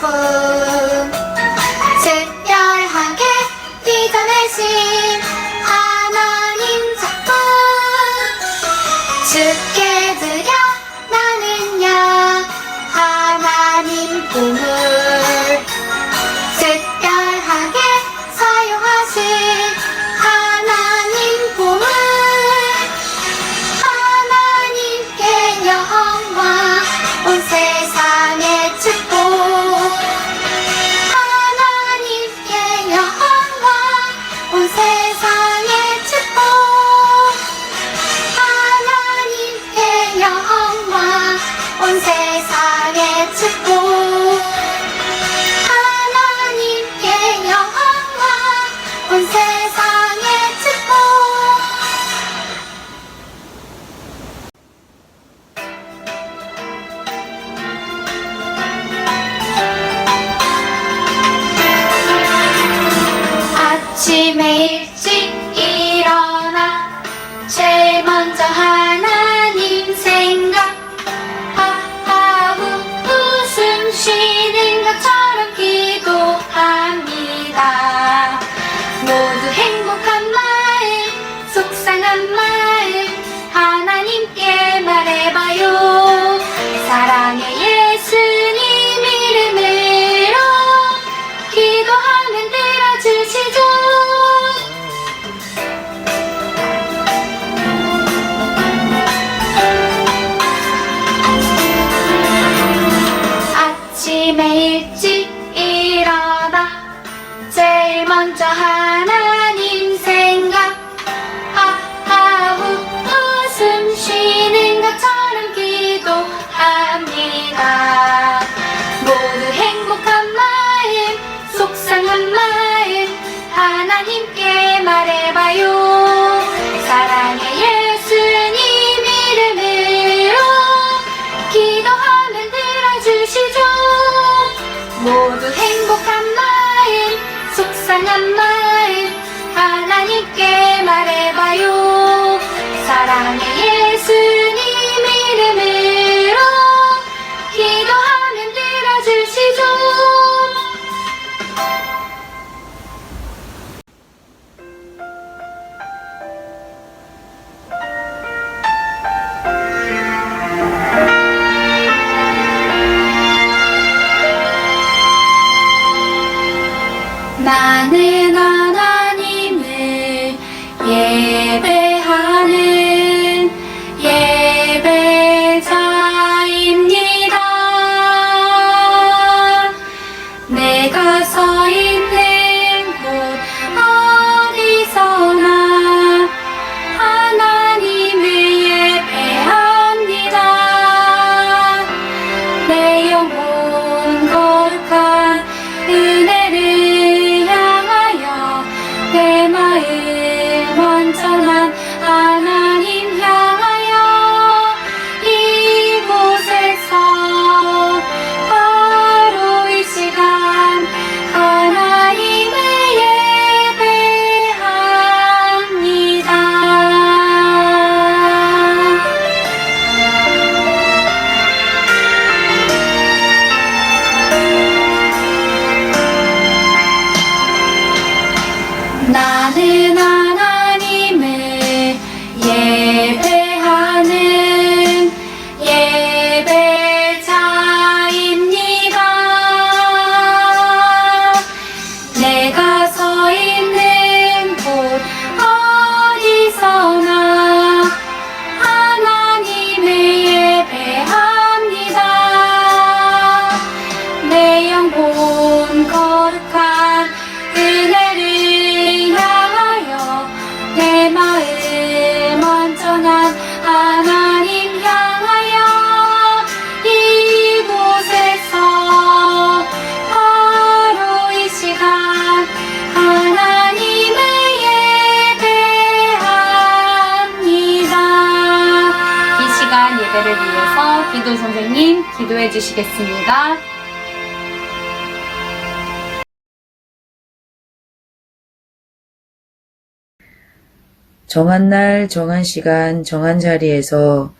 기쁨 특별하게 빚어내신 하나님 작품 주께 드려 나는야 하나님 꿈을 특별하게 사용하신 하나님 꿈을 하나님께 영광 온 세상의 축복 하나님께 영광 온 세상의 축복 하나님께 영광 온 세상의 축복 하나님께 영광 온 세상의 축복 아침에 일찍 일어나 제일 먼저 하나님 생각 하하후 웃음 쉬는 것처럼 기도합니다. 모두 행복한 마음 속상한 마음 하나님께 말해봐요. 사랑의 예수님 이름으로 기도하면 들어주시죠. 아침에 일찍 일어나 제일 먼저 하나님 생각 하하후 웃음 쉬는 것처럼 기도합니다. 모두 행복한 마음 속상한 마음 하나님께 말해봐요. 사랑의 예수님 이름으로 기도하면 들어주시죠. 모두 행복한 마음 속상한 마음 하나님께 말해봐요. 사랑의 예수님 이름으로 기도하면 들어주시죠. 나는 하나님을 예배하는 예배자입니다. 내가 서 있는 곳 어디서나 하나님을 예배합니다. 내 영혼 거룩한 은혜를 향하여 내 마음 완전한 하나님 향하여 이곳에서 바로 이 시간 하나님을 예배합니다. 나는 하나님을 예배하는 예배자입니다. 내가 서 있는 곳 어디서나 하나님을 예배합니다. 내 영혼 거룩한 은혜를 향하여 내 마음 완전한 하나님 향하여 이곳에서 바로 이 시간 하나님을 예배합니다. 이 시간 예배를 위해서 기도 선생님 기도해 주시겠습니다. 정한 날, 정한 시간, 정한 자리에서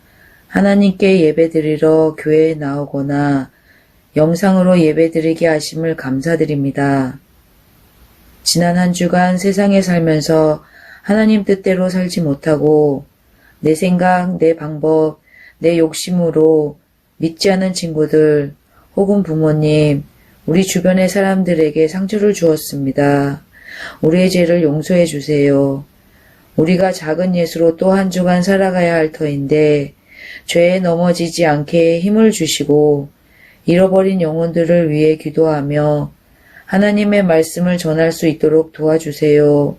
하나님께 예배드리러 교회에 나오거나 영상으로 예배드리게 하심을 감사드립니다. 지난 한 주간 세상에 살면서 하나님 뜻대로 살지 못하고 내 생각, 내 방법, 내 욕심으로 믿지 않은 친구들 혹은 부모님, 우리 주변의 사람들에게 상처를 주었습니다. 우리의 죄를 용서해 주세요. 우리가 작은 예수로 또 한 주간 살아가야 할 터인데 죄에 넘어지지 않게 힘을 주시고 잃어버린 영혼들을 위해 기도하며 하나님의 말씀을 전할 수 있도록 도와주세요.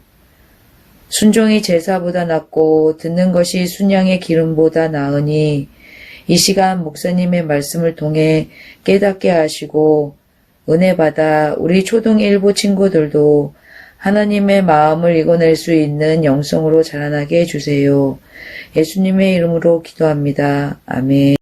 순종이 제사보다 낫고 듣는 것이 순양의 기름보다 나으니 이 시간 목사님의 말씀을 통해 깨닫게 하시고 은혜 받아 우리 초등 1부 친구들도 하나님의 마음을 읽어낼 수 있는 영성으로 자라나게 해주세요. 예수님의 이름으로 기도합니다. 아멘.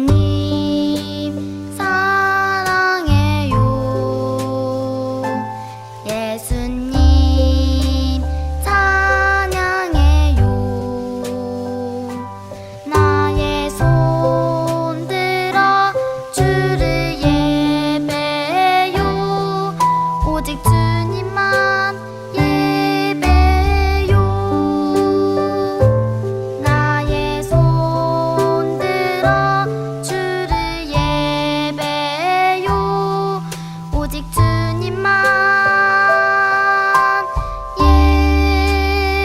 예수님 사랑해요. 예수님 찬양해요. 나의 손 들어 주를 예배요. 오직 주님만 예배요. 나의 손 들어 주를 예배요. 오직 주님만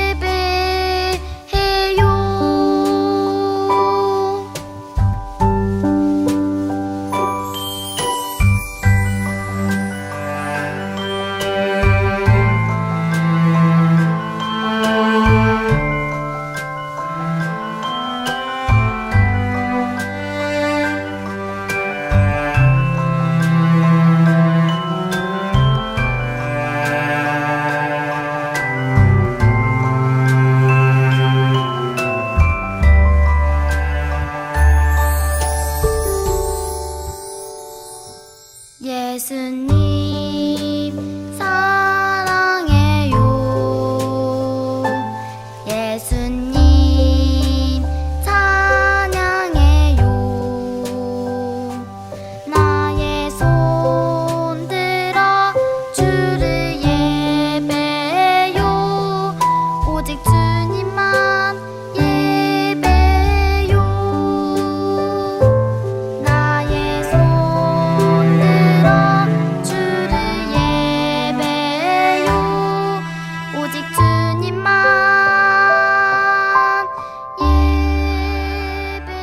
예배해요. 예수님 사랑해요. 예수님 찬양해요. 나의 손 들어 주를 예배요. 오직 주님만 예배요. 나의 손 들어 주를 예배요. 오직 주님만 예배해.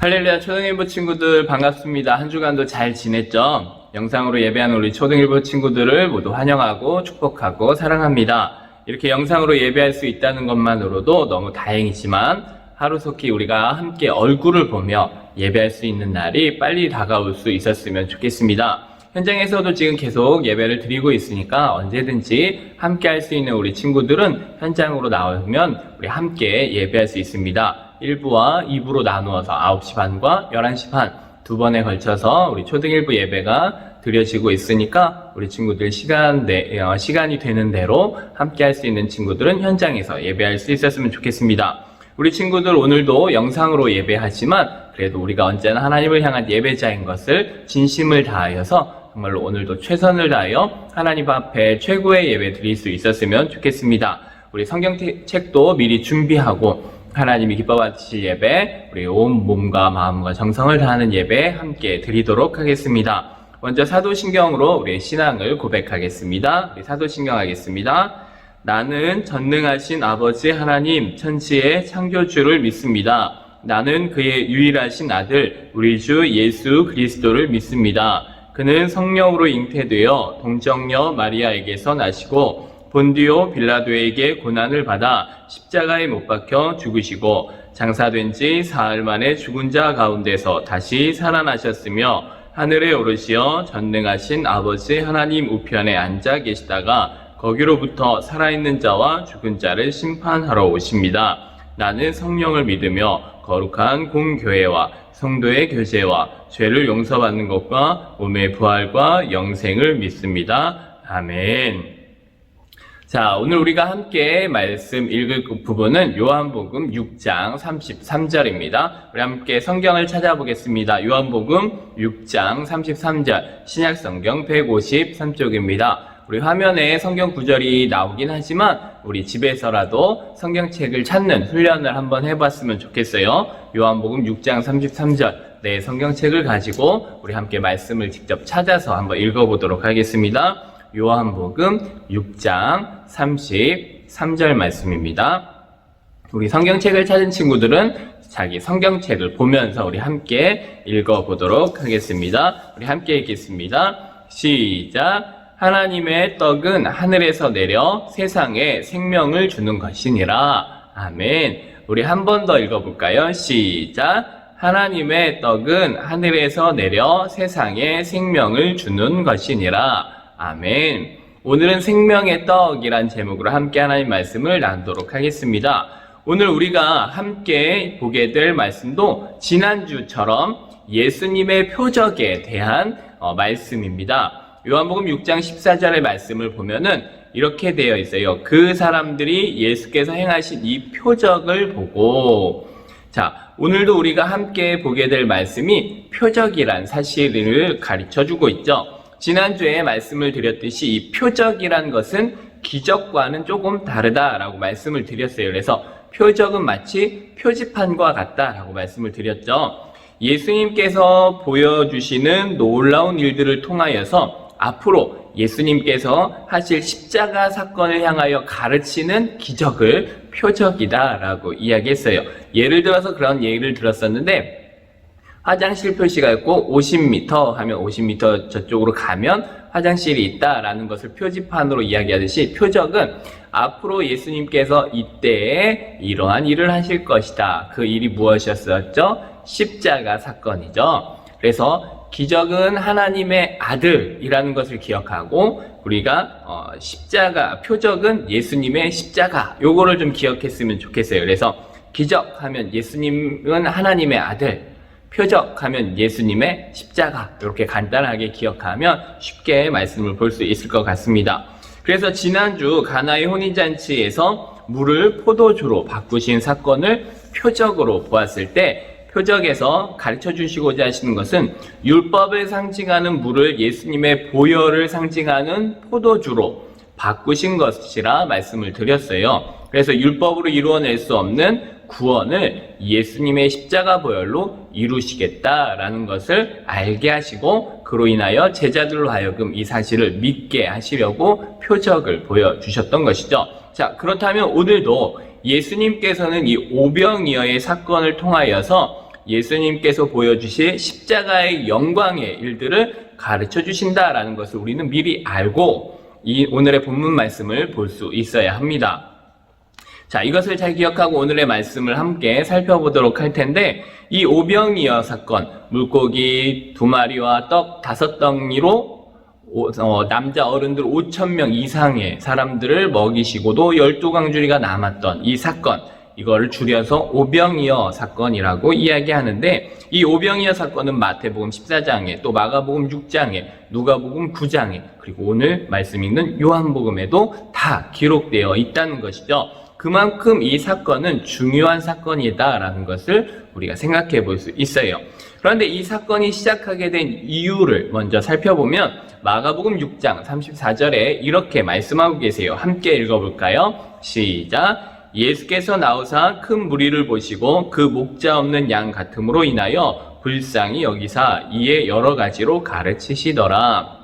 할렐루야 초등일부 친구들 반갑습니다. 한 주간도 잘 지냈죠? 영상으로 예배하는 우리 초등일부 친구들을 모두 환영하고 축복하고 사랑합니다. 이렇게 영상으로 예배할 수 있다는 것만으로도 너무 다행이지만 하루속히 우리가 함께 얼굴을 보며 예배할 수 있는 날이 빨리 다가올 수 있었으면 좋겠습니다. 현장에서도 지금 계속 예배를 드리고 있으니까 언제든지 함께 할 수 있는 우리 친구들은 현장으로 나오면 우리 함께 예배할 수 있습니다. 1부와 2부로 나누어서 9시 반과 11시 반 두 번에 걸쳐서 우리 초등 1부 예배가 드려지고 있으니까 우리 친구들 시간이 되는 대로 함께 할 수 있는 친구들은 현장에서 예배할 수 있었으면 좋겠습니다. 우리 친구들 오늘도 영상으로 예배하지만 그래도 우리가 언제나 하나님을 향한 예배자인 것을 진심을 다하여서 정말로 오늘도 최선을 다하여 하나님 앞에 최고의 예배 드릴 수 있었으면 좋겠습니다. 우리 성경책도 미리 준비하고 하나님이 기뻐받으실 예배, 우리 온 몸과 마음과 정성을 다하는 예배 함께 드리도록 하겠습니다. 먼저 사도신경으로 우리의 신앙을 고백하겠습니다. 우리 사도신경 하겠습니다. 나는 전능하신 아버지 하나님 천지의 창조주를 믿습니다. 나는 그의 유일하신 아들 우리 주 예수 그리스도를 믿습니다. 그는 성령으로 잉태되어 동정녀 마리아에게서 나시고 본디오 빌라도에게 고난을 받아 십자가에 못 박혀 죽으시고 장사된 지 사흘 만에 죽은 자 가운데서 다시 살아나셨으며 하늘에 오르시어 전능하신 아버지 하나님 우편에 앉아 계시다가 거기로부터 살아있는 자와 죽은 자를 심판하러 오십니다. 나는 성령을 믿으며 거룩한 공교회와 성도의 교제와 죄를 용서받는 것과 몸의 부활과 영생을 믿습니다. 아멘. 자, 오늘 우리가 함께 말씀 읽을 부분은 요한복음 6장 33절입니다. 우리 함께 성경을 찾아보겠습니다. 요한복음 6장 33절, 신약성경 153쪽입니다. 우리 화면에 성경 구절이 나오긴 하지만 우리 집에서라도 성경책을 찾는 훈련을 한번 해봤으면 좋겠어요. 요한복음 6장 33절, 내 성경책을 가지고 우리 함께 말씀을 직접 찾아서 한번 읽어보도록 하겠습니다. 요한복음 6장 33절 말씀입니다. 우리 성경책을 찾은 친구들은 자기 성경책을 보면서 우리 함께 읽어보도록 하겠습니다. 우리 함께 읽겠습니다. 시작. 하나님의 떡은 하늘에서 내려 세상에 생명을 주는 것이니라. 아멘. 우리 한 번 더 읽어볼까요? 시작. 하나님의 떡은 하늘에서 내려 세상에 생명을 주는 것이니라. 아멘. 오늘은 생명의 떡이란 제목으로 함께 하나님 말씀을 나누도록 하겠습니다. 오늘 우리가 함께 보게 될 말씀도 지난주처럼 예수님의 표적에 대한 말씀입니다. 요한복음 6장 14절의 말씀을 보면은 이렇게 되어 있어요. 그 사람들이 예수께서 행하신 이 표적을 보고, 자, 오늘도 우리가 함께 보게 될 말씀이 표적이란 사실을 가르쳐주고 있죠. 지난주에 말씀을 드렸듯이 이 표적이란 것은 기적과는 조금 다르다라고 말씀을 드렸어요. 그래서 표적은 마치 표지판과 같다라고 말씀을 드렸죠. 예수님께서 보여주시는 놀라운 일들을 통하여서 앞으로 예수님께서 하실 십자가 사건을 향하여 가르치는 기적을 표적이다라고 이야기했어요. 예를 들어서 그런 얘기를 들었었는데, 화장실 표시가 있고 50m 하면 50m 저쪽으로 가면 화장실이 있다라는 것을 표지판으로 이야기하듯이 표적은 앞으로 예수님께서 이때에 이러한 일을 하실 것이다. 그 일이 무엇이었었죠? 십자가 사건이죠. 그래서 기적은 하나님의 아들이라는 것을 기억하고 우리가 십자가, 표적은 예수님의 십자가, 요거를 좀 기억했으면 좋겠어요. 그래서 기적하면 예수님은 하나님의 아들, 표적하면 예수님의 십자가, 이렇게 간단하게 기억하면 쉽게 말씀을 볼 수 있을 것 같습니다. 그래서 지난주 가나의 혼인잔치에서 물을 포도주로 바꾸신 사건을 표적으로 보았을 때, 표적에서 가르쳐 주시고자 하시는 것은 율법을 상징하는 물을 예수님의 보혈을 상징하는 포도주로 바꾸신 것이라 말씀을 드렸어요. 그래서 율법으로 이루어낼 수 없는 구원을 예수님의 십자가 보혈로 이루시겠다라는 것을 알게 하시고, 그로 인하여 제자들로 하여금 이 사실을 믿게 하시려고 표적을 보여주셨던 것이죠. 자, 그렇다면 오늘도 예수님께서는 이 오병이어의 사건을 통하여서 예수님께서 보여주실 십자가의 영광의 일들을 가르쳐 주신다라는 것을 우리는 미리 알고 이 오늘의 본문 말씀을 볼 수 있어야 합니다. 자, 이것을 잘 기억하고 오늘의 말씀을 함께 살펴보도록 할 텐데, 이 오병이어 사건, 물고기 2마리와 떡 5덩이로 남자 어른들 5,000명 이상의 사람들을 먹이시고도 12광주리가 남았던 이 사건, 이거를 줄여서 오병이어 사건이라고 이야기하는데, 이 오병이어 사건은 마태복음 14장에, 또 마가복음 6장에, 누가복음 9장에, 그리고 오늘 말씀 읽는 요한복음에도 다 기록되어 있다는 것이죠. 그만큼 이 사건은 중요한 사건이다라는 것을 우리가 생각해 볼 수 있어요. 그런데 이 사건이 시작하게 된 이유를 먼저 살펴보면 마가복음 6장 34절에 이렇게 말씀하고 계세요. 함께 읽어볼까요? 시작. 예수께서 나오사 큰 무리를 보시고 그 목자 없는 양 같음으로 인하여 불쌍히 여기사 이에 여러 가지로 가르치시더라.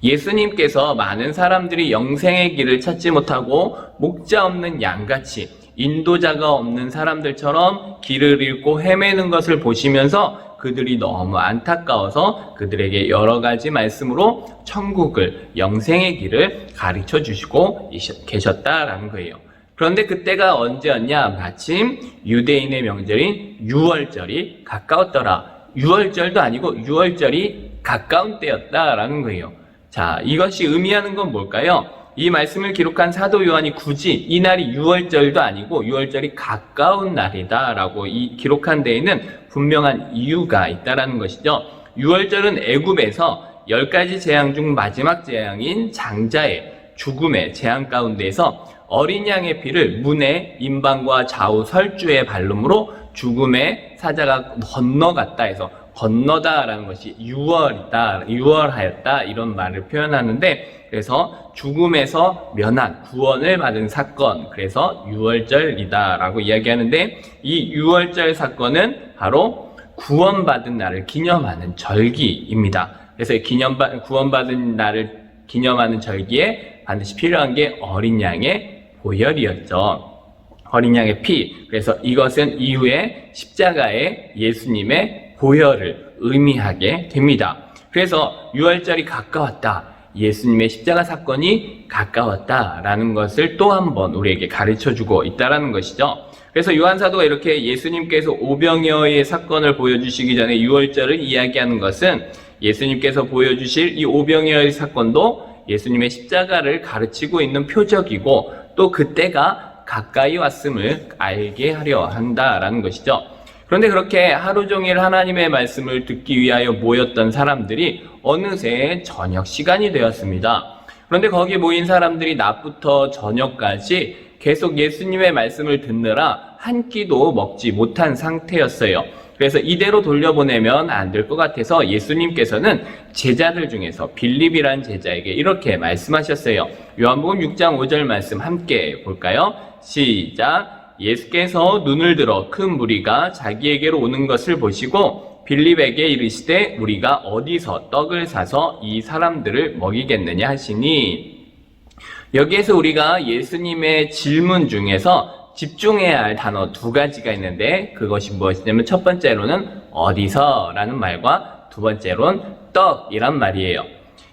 예수님께서 많은 사람들이 영생의 길을 찾지 못하고 목자 없는 양같이 인도자가 없는 사람들처럼 길을 잃고 헤매는 것을 보시면서 그들이 너무 안타까워서 그들에게 여러 가지 말씀으로 천국을, 영생의 길을 가르쳐 주시고 계셨다라는 거예요. 그런데 그때가 언제였냐? 마침 유대인의 명절인 유월절이 가까웠더라. 유월절도 아니고 유월절이 가까운 때였다라는 거예요. 자, 이것이 의미하는 건 뭘까요? 이 말씀을 기록한 사도 요한이 굳이 이 날이 유월절도 아니고 유월절이 가까운 날이다라고 기록한 데에는 분명한 이유가 있다라는 것이죠. 유월절은 애굽에서 10가지 재앙 중 마지막 재앙인 장자의 죽음의 재앙 가운데에서 어린 양의 피를 문의 임방과 좌우 설주의 발름으로 죽음의 사자가 건너갔다 해서 건너다라는 것이 유월하였다 이런 말을 표현하는데, 그래서 죽음에서 면한 구원을 받은 사건, 그래서 유월절이다라고 이야기하는데, 이 유월절 사건은 바로 구원받은 날을 기념하는 절기입니다. 그래서 구원받은 날을 기념하는 절기에 반드시 필요한 게 어린 양의 보혈이었죠. 어린 양의 피. 그래서 이것은 이후에 십자가의 예수님의 보혈을 의미하게 됩니다. 그래서 유월절이 가까웠다, 예수님의 십자가 사건이 가까웠다라는 것을 또 한 번 우리에게 가르쳐주고 있다는 것이죠. 그래서 요한사도가 이렇게 예수님께서 오병이어의 사건을 보여주시기 전에 유월절을 이야기하는 것은 예수님께서 보여주실 이 오병이어의 사건도 예수님의 십자가를 가르치고 있는 표적이고, 또 그때가 가까이 왔음을 알게 하려 한다라는 것이죠. 그런데 그렇게 하루 종일 하나님의 말씀을 듣기 위하여 모였던 사람들이 어느새 저녁 시간이 되었습니다. 그런데 거기 모인 사람들이 낮부터 저녁까지 계속 예수님의 말씀을 듣느라 한 끼도 먹지 못한 상태였어요. 그래서 이대로 돌려보내면 안 될 것 같아서 예수님께서는 제자들 중에서 빌립이란 제자에게 이렇게 말씀하셨어요. 요한복음 6장 5절 말씀 함께 볼까요? 시작! 예수께서 눈을 들어 큰 무리가 자기에게로 오는 것을 보시고 빌립에게 이르시되 우리가 어디서 떡을 사서 이 사람들을 먹이겠느냐 하시니, 여기에서 우리가 예수님의 질문 중에서 집중해야 할 단어 두 가지가 있는데, 그것이 무엇이냐면 첫 번째로는 어디서 라는 말과 두 번째로는 떡이란 말이에요.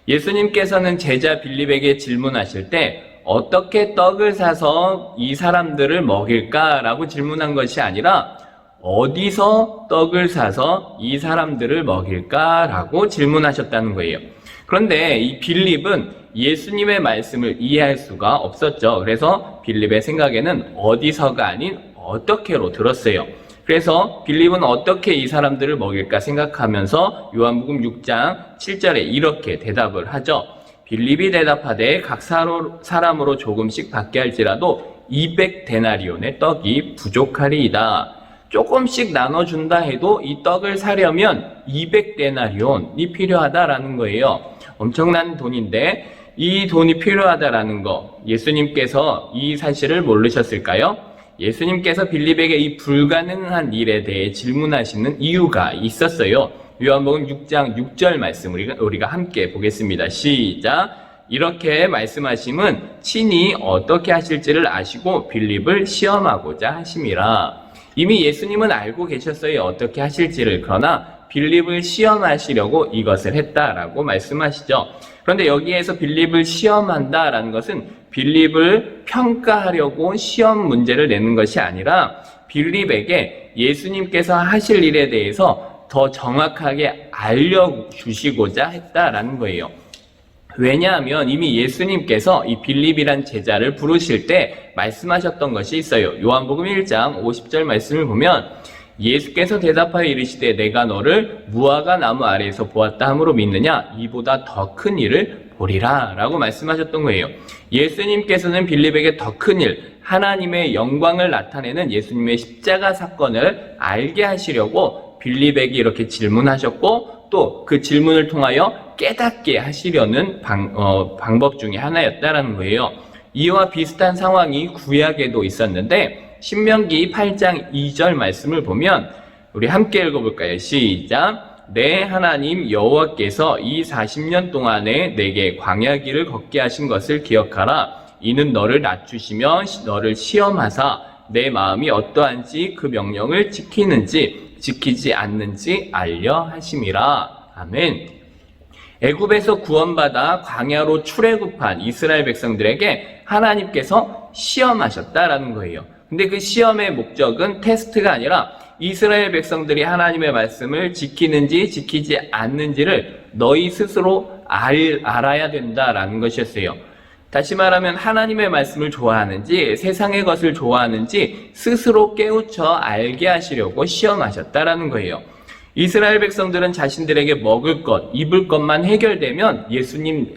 예수님께서는 제자 빌립에게 질문하실 때 어떻게 떡을 사서 이 사람들을 먹일까라고 질문한 것이 아니라 어디서 떡을 사서 이 사람들을 먹일까라고 질문하셨다는 거예요. 그런데 이 빌립은 예수님의 말씀을 이해할 수가 없었죠. 그래서 빌립의 생각에는 어디서가 아닌 어떻게로 들었어요. 그래서 빌립은 어떻게 이 사람들을 먹일까 생각하면서 요한복음 6장 7절에 이렇게 대답을 하죠. 빌립이 대답하되 각 사람으로 조금씩 받게 할지라도 200데나리온의 떡이 부족하리이다. 조금씩 나눠준다 해도 이 떡을 사려면 200데나리온이 필요하다라는 거예요. 엄청난 돈인데 이 돈이 필요하다라는 거, 예수님께서 이 사실을 모르셨을까요? 예수님께서 빌립에게 이 불가능한 일에 대해 질문하시는 이유가 있었어요. 요한복음 6장 6절 말씀 우리가 함께 보겠습니다. 시작! 이렇게 말씀하심은 친히 어떻게 하실지를 아시고 빌립을 시험하고자 하심이라. 이미 예수님은 알고 계셨어요, 어떻게 하실지를. 그러나 빌립을 시험하시려고 이것을 했다라고 말씀하시죠. 그런데 여기에서 빌립을 시험한다라는 것은 빌립을 평가하려고 시험 문제를 내는 것이 아니라 빌립에게 예수님께서 하실 일에 대해서 더 정확하게 알려주시고자 했다라는 거예요. 왜냐하면 이미 예수님께서 이 빌립이란 제자를 부르실 때 말씀하셨던 것이 있어요. 요한복음 1장 50절 말씀을 보면 예수께서 대답하여 이르시되 내가 너를 무화과 나무 아래에서 보았다 함으로 믿느냐? 이보다 더 큰 일을 보리라 라고 말씀하셨던 거예요. 예수님께서는 빌립에게 더 큰 일, 하나님의 영광을 나타내는 예수님의 십자가 사건을 알게 하시려고 빌립에게 이렇게 질문하셨고, 또 그 질문을 통하여 깨닫게 하시려는 방법 중에 하나였다라는 거예요. 이와 비슷한 상황이 구약에도 있었는데 신명기 8장 2절 말씀을 보면 우리 함께 읽어볼까요? 시작! 내 하나님 여호와께서 이 40년 동안에 내게 광야 길을 걷게 하신 것을 기억하라. 이는 너를 낮추시며 너를 시험하사 내 마음이 어떠한지 그 명령을 지키는지 지키지 않는지 알려 하심이라. 아멘. 애굽에서 구원받아 광야로 출애굽한 이스라엘 백성들에게 하나님께서 시험하셨다라는 거예요. 근데 그 시험의 목적은 테스트가 아니라 이스라엘 백성들이 하나님의 말씀을 지키는지 지키지 않는지를 너희 스스로 알아야 된다라는 것이었어요. 다시 말하면 하나님의 말씀을 좋아하는지 세상의 것을 좋아하는지 스스로 깨우쳐 알게 하시려고 시험하셨다라는 거예요. 이스라엘 백성들은 자신들에게 먹을 것, 입을 것만 해결되면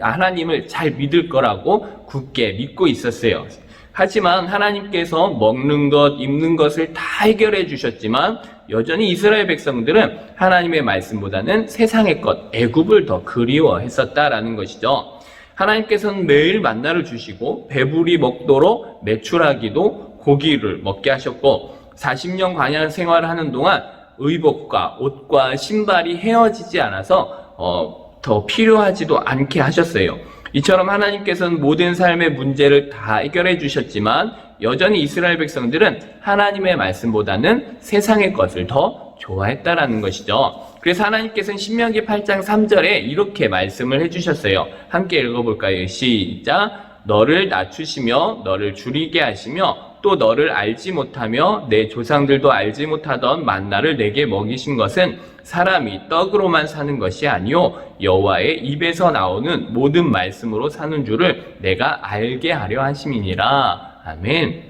하나님을 잘 믿을 거라고 굳게 믿고 있었어요. 하지만 하나님께서 먹는 것, 입는 것을 다 해결해 주셨지만 여전히 이스라엘 백성들은 하나님의 말씀보다는 세상의 것, 애굽을 더 그리워했었다라는 것이죠. 하나님께서는 매일 만나를 주시고 배불리 먹도록 메추라기도 고기를 먹게 하셨고 40년 광야 생활을 하는 동안 의복과 옷과 신발이 헤어지지 않아서 더 필요하지도 않게 하셨어요. 이처럼 하나님께서는 모든 삶의 문제를 다 해결해 주셨지만 여전히 이스라엘 백성들은 하나님의 말씀보다는 세상의 것을 더 좋아했다라는 것이죠. 그래서 하나님께서는 신명기 8장 3절에 이렇게 말씀을 해주셨어요. 함께 읽어볼까요? 시작. 너를 낮추시며 너를 줄이게 하시며 또 너를 알지 못하며 내 조상들도 알지 못하던 만나를 내게 먹이신 것은 사람이 떡으로만 사는 것이 아니요 여호와의 입에서 나오는 모든 말씀으로 사는 줄을 내가 알게 하려 하심이니라. 아멘.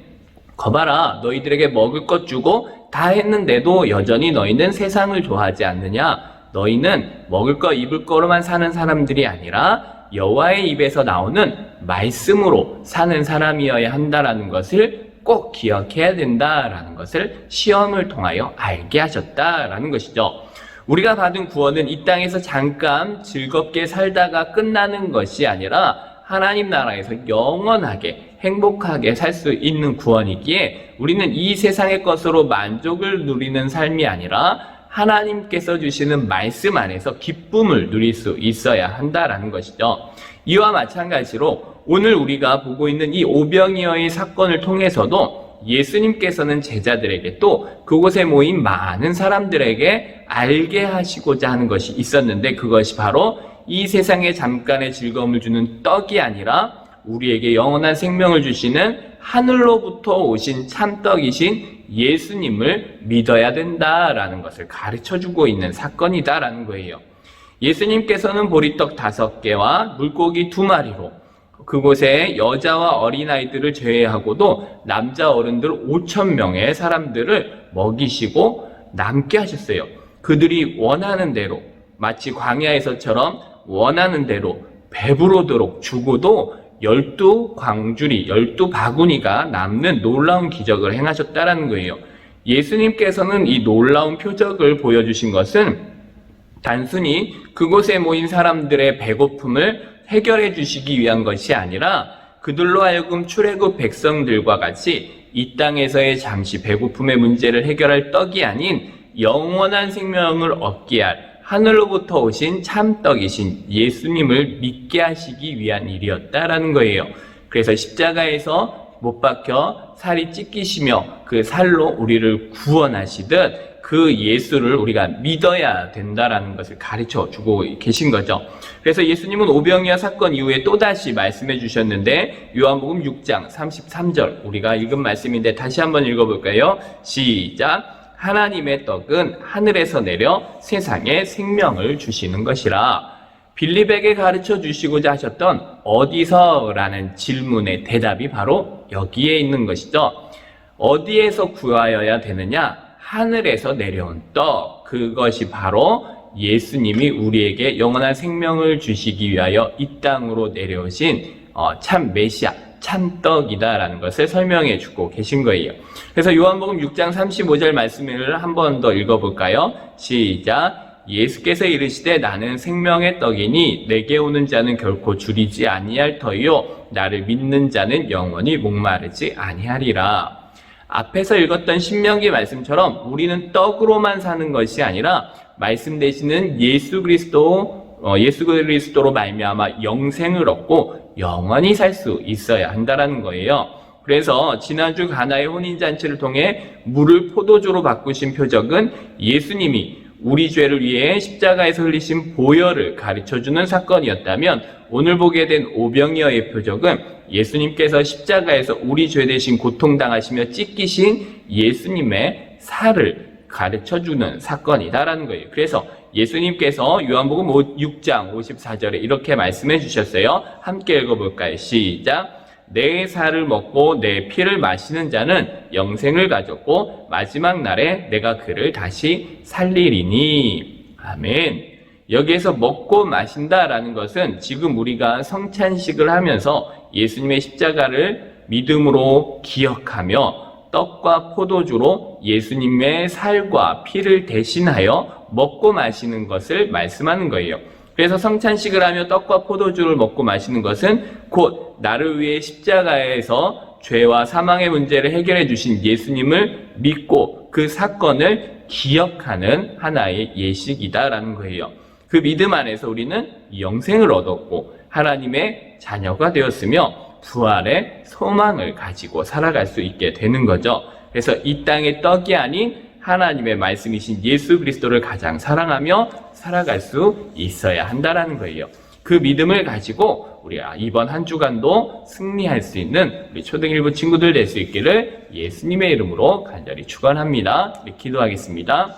거봐라, 너희들에게 먹을 것 주고 다 했는데도 여전히 너희는 세상을 좋아하지 않느냐? 너희는 먹을 것 입을 거로만 사는 사람들이 아니라 여호와의 입에서 나오는 말씀으로 사는 사람이어야 한다라는 것을 꼭 기억해야 된다라는 것을 시험을 통하여 알게 하셨다라는 것이죠. 우리가 받은 구원은 이 땅에서 잠깐 즐겁게 살다가 끝나는 것이 아니라 하나님 나라에서 영원하게 행복하게 살 수 있는 구원이기에 우리는 이 세상의 것으로 만족을 누리는 삶이 아니라 하나님께서 주시는 말씀 안에서 기쁨을 누릴 수 있어야 한다라는 것이죠. 이와 마찬가지로 오늘 우리가 보고 있는 이 오병이어의 사건을 통해서도 예수님께서는 제자들에게 또 그곳에 모인 많은 사람들에게 알게 하시고자 하는 것이 있었는데 그것이 바로 이 세상에 잠깐의 즐거움을 주는 떡이 아니라 우리에게 영원한 생명을 주시는 하늘로부터 오신 참떡이신 예수님을 믿어야 된다라는 것을 가르쳐주고 있는 사건이다라는 거예요. 예수님께서는 보리떡 5개와 물고기 2마리로 그곳에 여자와 어린아이들을 제외하고도 남자 어른들 5,000명의 사람들을 먹이시고 남게 하셨어요. 그들이 원하는 대로 마치 광야에서처럼 원하는 대로 배부르도록 주고도 12광주리, 12바구니가 남는 놀라운 기적을 행하셨다라는 거예요. 예수님께서는 이 놀라운 표적을 보여주신 것은 단순히 그곳에 모인 사람들의 배고픔을 해결해 주시기 위한 것이 아니라 그들로 하여금 출애굽 백성들과 같이 이 땅에서의 잠시 배고픔의 문제를 해결할 떡이 아닌 영원한 생명을 얻게 할 하늘로부터 오신 참떡이신 예수님을 믿게 하시기 위한 일이었다라는 거예요. 그래서 십자가에서 못 박혀 살이 찢기시며 그 살로 우리를 구원하시듯 그 예수를 우리가 믿어야 된다라는 것을 가르쳐 주고 계신 거죠. 그래서 예수님은 오병이어 사건 이후에 또다시 말씀해 주셨는데 요한복음 6장 33절 우리가 읽은 말씀인데 다시 한번 읽어볼까요? 시작. 하나님의 떡은 하늘에서 내려 세상에 생명을 주시는 것이라. 빌립에게 가르쳐 주시고자 하셨던 어디서라는 질문의 대답이 바로 여기에 있는 것이죠. 어디에서 구하여야 되느냐? 하늘에서 내려온 떡. 그것이 바로 예수님이 우리에게 영원한 생명을 주시기 위하여 이 땅으로 내려오신 참 메시아, 참떡이다라는 것을 설명해 주고 계신 거예요. 그래서 요한복음 6장 35절 말씀을 한 번 더 읽어볼까요? 시작. 예수께서 이르시되 나는 생명의 떡이니 내게 오는 자는 결코 줄이지 아니할 터이요 나를 믿는 자는 영원히 목마르지 아니하리라. 앞에서 읽었던 신명기 말씀처럼 우리는 떡으로만 사는 것이 아니라 말씀 되시는 예수 그리스도로 말미암아 영생을 얻고 영원히 살 수 있어야 한다라는 거예요. 그래서 지난주 가나의 혼인잔치를 통해 물을 포도주로 바꾸신 표적은 예수님이 우리 죄를 위해 십자가에서 흘리신 보혈을 가르쳐주는 사건이었다면, 오늘 보게 된 오병이어의 표적은 예수님께서 십자가에서 우리 죄 대신 고통당하시며 찢기신 예수님의 살을 가르쳐주는 사건이다라는 거예요. 그래서 예수님께서 요한복음 6장 54절에 이렇게 말씀해 주셨어요. 함께 읽어볼까요? 시작. 내 살을 먹고 내 피를 마시는 자는 영생을 가졌고 마지막 날에 내가 그를 다시 살리리니. 아멘. 여기에서 먹고 마신다라는 것은 지금 우리가 성찬식을 하면서 예수님의 십자가를 믿음으로 기억하며 떡과 포도주로 예수님의 살과 피를 대신하여 먹고 마시는 것을 말씀하는 거예요. 그래서 성찬식을 하며 떡과 포도주를 먹고 마시는 것은 곧 나를 위해 십자가에서 죄와 사망의 문제를 해결해 주신 예수님을 믿고 그 사건을 기억하는 하나의 예식이다라는 거예요. 그 믿음 안에서 우리는 영생을 얻었고 하나님의 자녀가 되었으며 부활의 소망을 가지고 살아갈 수 있게 되는 거죠. 그래서 이 땅의 떡이 아닌 하나님의 말씀이신 예수 그리스도를 가장 사랑하며 살아갈 수 있어야 한다라는 거예요. 그 믿음을 가지고 우리가 이번 한 주간도 승리할 수 있는 우리 초등 1부 친구들 될 수 있기를 예수님의 이름으로 간절히 축원합니다. 우리 기도하겠습니다.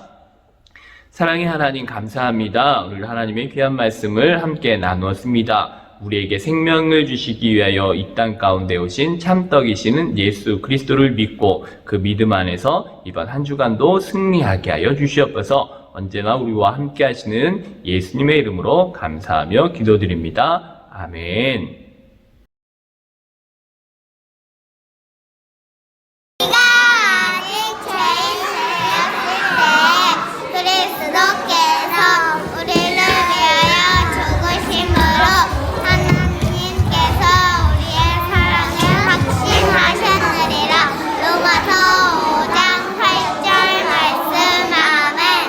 사랑의 하나님 감사합니다. 오늘 하나님의 귀한 말씀을 함께 나누었습니다. 우리에게 생명을 주시기 위하여 이 땅 가운데 오신 참떡이시는 예수 그리스도를 믿고 그 믿음 안에서 이번 한 주간도 승리하게 하여 주시옵소서. 언제나 우리와 함께 하시는 예수님의 이름으로 감사하며 기도드립니다. 아멘. 우리가 아직 죄인되었을 때 그리스도께서 우리를 위하여 죽으심으로 하나님께서 우리의 사랑을 확신하셨느니라. 로마서 5장 8절 말씀. 아멘.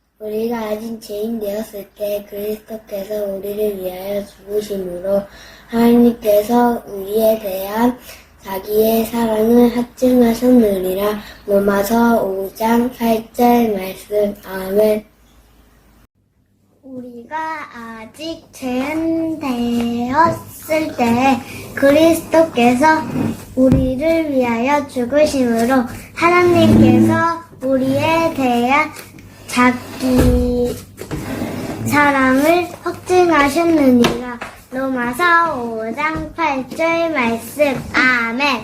우리가 아직 죄인 되었을 때 그리스도께서 우리를 위하여 죽으심으로 하나님께서 우리에 대한 자기의 사랑을 확증하셨느니라. 로마서 5장 8절 말씀. 아멘. 우리가 아직 죄인 되었을 때 그리스도께서 우리를 위하여 죽으심으로 하나님께서 우리에 대한 자기 사랑을 확증하셨느니라. 로마서 5장 8절 말씀. 아멘.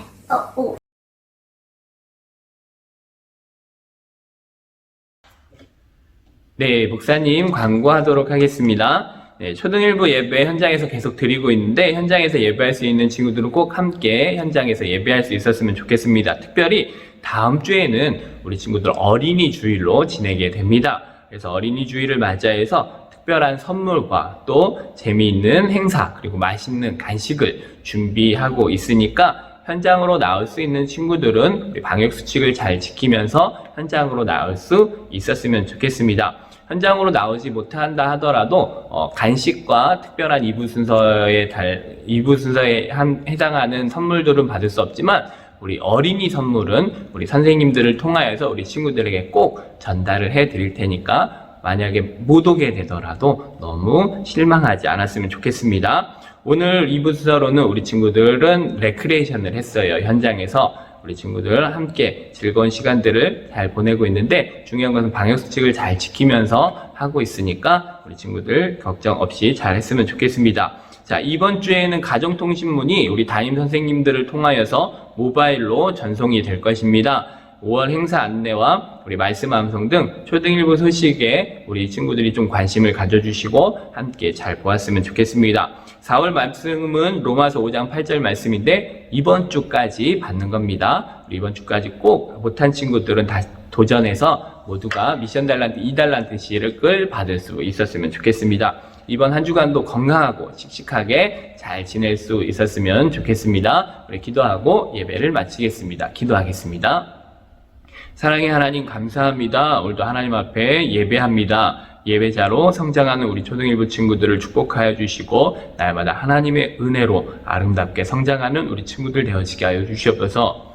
네, 목사님 광고하도록 하겠습니다. 네, 초등 1부 예배 현장에서 계속 드리고 있는데 현장에서 예배할 수 있는 친구들은 꼭 함께 현장에서 예배할 수 있었으면 좋겠습니다. 특별히 다음 주에는 우리 친구들 어린이 주일로 지내게 됩니다. 그래서 어린이 주일을 맞이해서 특별한 선물과 또 재미있는 행사 그리고 맛있는 간식을 준비하고 있으니까 현장으로 나올 수 있는 친구들은 우리 방역수칙을 잘 지키면서 현장으로 나올 수 있었으면 좋겠습니다. 현장으로 나오지 못한다 하더라도 간식과 특별한 2부 순서에 해당하는 선물들은 받을 수 없지만 우리 어린이 선물은 우리 선생님들을 통하여서 우리 친구들에게 꼭 전달을 해 드릴 테니까 만약에 못 오게 되더라도 너무 실망하지 않았으면 좋겠습니다. 오늘 2부 순서로는 우리 친구들은 레크레이션을 했어요. 현장에서 우리 친구들 함께 즐거운 시간들을 잘 보내고 있는데 중요한 것은 방역수칙을 잘 지키면서 하고 있으니까 우리 친구들 걱정 없이 잘 했으면 좋겠습니다. 자, 이번 주에는 가정통신문이 우리 담임 선생님들을 통하여서 모바일로 전송이 될 것입니다. 5월 행사 안내와 우리 말씀 암송 등 초등 1부 소식에 우리 친구들이 좀 관심을 가져주시고 함께 잘 보았으면 좋겠습니다. 4월 말씀은 로마서 5장 8절 말씀인데 이번 주까지 받는 겁니다. 우리 이번 주까지 꼭 못한 친구들은 다 도전해서 모두가 미션 달란트 2달란트씩을 받을 수 있었으면 좋겠습니다. 이번 한 주간도 건강하고 씩씩하게 잘 지낼 수 있었으면 좋겠습니다. 우리 기도하고 예배를 마치겠습니다. 기도하겠습니다. 사랑의 하나님 감사합니다. 오늘도 하나님 앞에 예배합니다. 예배자로 성장하는 우리 초등일부 친구들을 축복하여 주시고 날마다 하나님의 은혜로 아름답게 성장하는 우리 친구들 되어지게 하여 주시옵소서.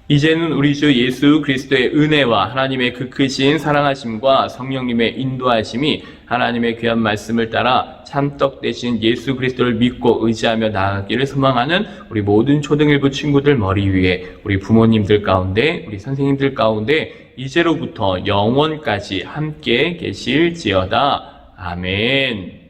이제는 우리 주 예수 그리스도의 은혜와 하나님의 그 크신 사랑하심과 성령님의 인도하심이 하나님의 귀한 말씀을 따라 참떡 되신 예수 그리스도를 믿고 의지하며 나아가기를 소망하는 우리 모든 초등일부 친구들 머리 위에 우리 부모님들 가운데 우리 선생님들 가운데 이제로부터 영원까지 함께 계실지어다. 아멘.